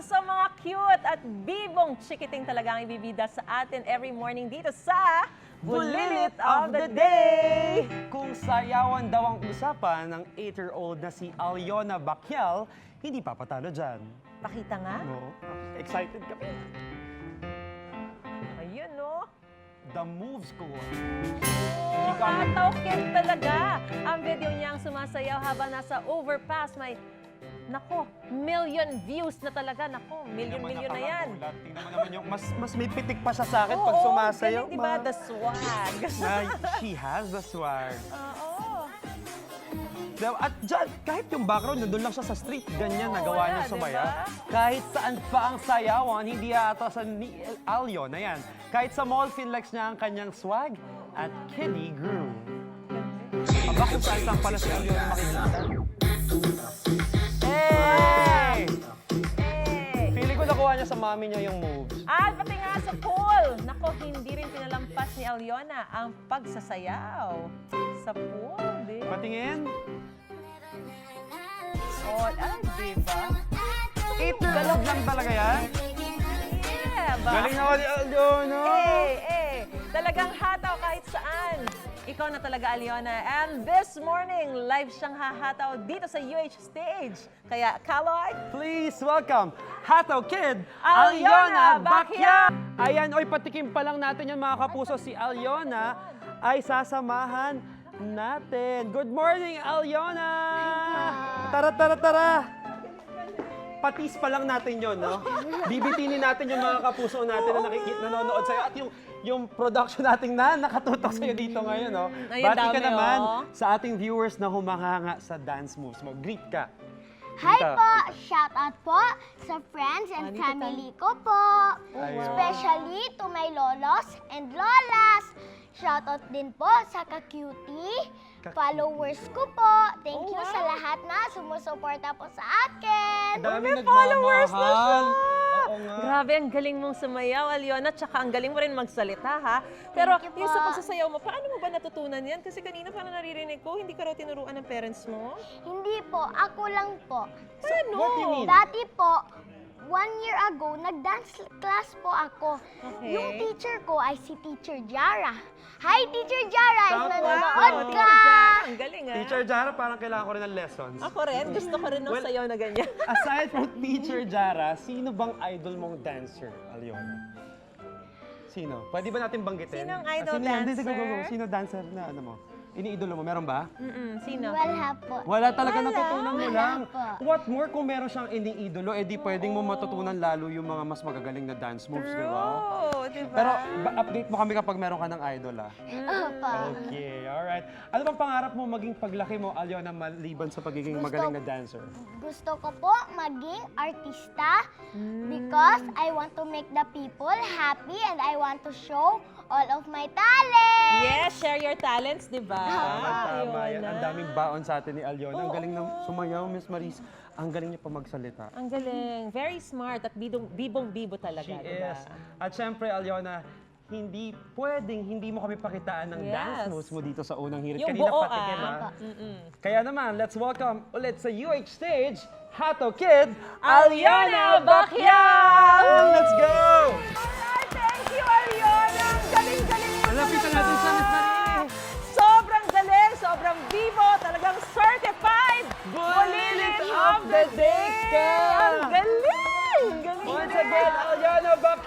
sa mga cute at bibong chikiting talagang ibibida sa atin every morning dito sa Bulilit of the Day! Kung sayawan daw ang usapan ng 8-year-old na si Aliona Bacquial, hindi papatalo dyan. Pakita nga. No? Excited kami. Ayun, no? The Moves ko. Oh, hataw-kid talaga. Ang video niyang sumasayaw habang nasa overpass may, nako, million views na talaga. Nako, million na yan. Tingnan mo naman yung, mas may pitik pa siya sa akin pag Oo, sumasayaw. galing, diba? The swag. She has the swag. Oo. At dyan, kahit yung background, nandun lang siya sa street, ganyan nagawa wala, niya sumaya. diba? Kahit saan pa ang sayawan, hindi ata sa ni Aliona yan. Kahit sa mall, flex niya ang kanyang swag at kiddie groove. Aba kung saan pala si Aliona makikita. Hey! Feeling ko nakuha niya sa mami niya yung moves. At pati nga sa pool. Nako, hindi rin pinalampas ni Aliona ang pagsasayaw sa pool. Di? Patingin. Oh, diba? 8-year-old lang talaga yan. Yeah, ba? Galing naman ni Aliona. Talagang hataw kahit saan. Ikaw na talaga, Aliona. And this morning, live siyang hahataw dito sa UH stage. Kaya, Kaloy, Please welcome, Hataw Kid, Aliona Aliona Bacquial! Bacquial! Ayan, oy, patikim pa lang natin yan mga kapuso. Si Aliona ay sasamahan natin. Good morning, Aliona! Tara! Patis pa lang natin yon, no? Bibitinin natin yung mga kapuso natin na nanonood sa'yo at yung production natin na nakatutok sa'yo dito ngayon, no? Ay, Bati ka dami, naman oh. sa ating viewers na humahanga sa dance moves mo. Greet ka. Hi Dito. po! Shout out po sa friends and Dito family ko po. Ayun. Especially to my lolos and lolas. Shout out din po sa ka-cutie, followers ko po. Thank you sa lahat na sumusuporta po sa akin. Dami followers na siya! Oo nga. Grabe, ang galing mong sumayaw, Aliona. Tsaka ang galing mo rin magsalita, ha? Pero Thank you yung sa po. pagsasayaw mo, paano mo ba natutunan yan? Kasi kanina parang naririnig ko, hindi ka raw tinuruan ng parents mo. Hindi po, ako lang po. Paano? What do you mean? Dati po, 1 year ago, nag-dance class po ako. Okay. Yung teacher ko ay si Teacher Jara. Hi, Teacher Jara! If Wow, nanonood Teacher ka! Jara, ang galing, ha? Teacher Jara, parang kailangan ko rin ng lessons. Ako rin, gusto ko rin ng Well, sayaw na ganyan. Aside from Teacher Jara, sino bang idol mong dancer, Aliona? Sino? Pwede ba natin banggitin? Sino ang idol sino yan? dancer? Go. Sino dancer na ano mo? Iniidolo mo? Meron ba? Sino? Wala po. Wala talaga, Wala. natutunan mo Wala lang. po. What more kung meron siyang iniidolo, edi pwedeng mo matutunan lalo yung mga mas magagaling na dance moves, di ba? True, diba? Pero update mo kami kapag meron ka ng idol, ah. Opo. Okay, alright. Ano bang pangarap mo maging paglaki mo, Aliona, maliban sa pagiging magaling na dancer? Gusto ko po maging artista because I want to make the people happy and I want to show all of my talent. Yes, share your talents, diba? Tama yan. Ayun Ang na. daming baon sa atin ni Aliona. Ang galing ng sumayaw, Miss Maris. Ang galing niya pa magsalita. Ang galing. Very smart at bibong-bibo talaga, She diba? is. At syempre, Aliona, hindi pwedeng hindi mo kami pakitaan ng Yes. dance moves mo dito sa unang hirit. Yung Kanina buo, patikim, ah. Kaya naman, let's welcome ulit sa UH stage, Hataw Kid, Aliona Bacquial! Let's go! Alright, thank you, Aliona! Ang galing-galing mo Malapitan talaga. natin siya, Miss Marie. Sobrang galing, sobrang vivo, talagang certified Bulilit of the Day ka! Ang galing! Galing! Once again, Aliona Bacquial!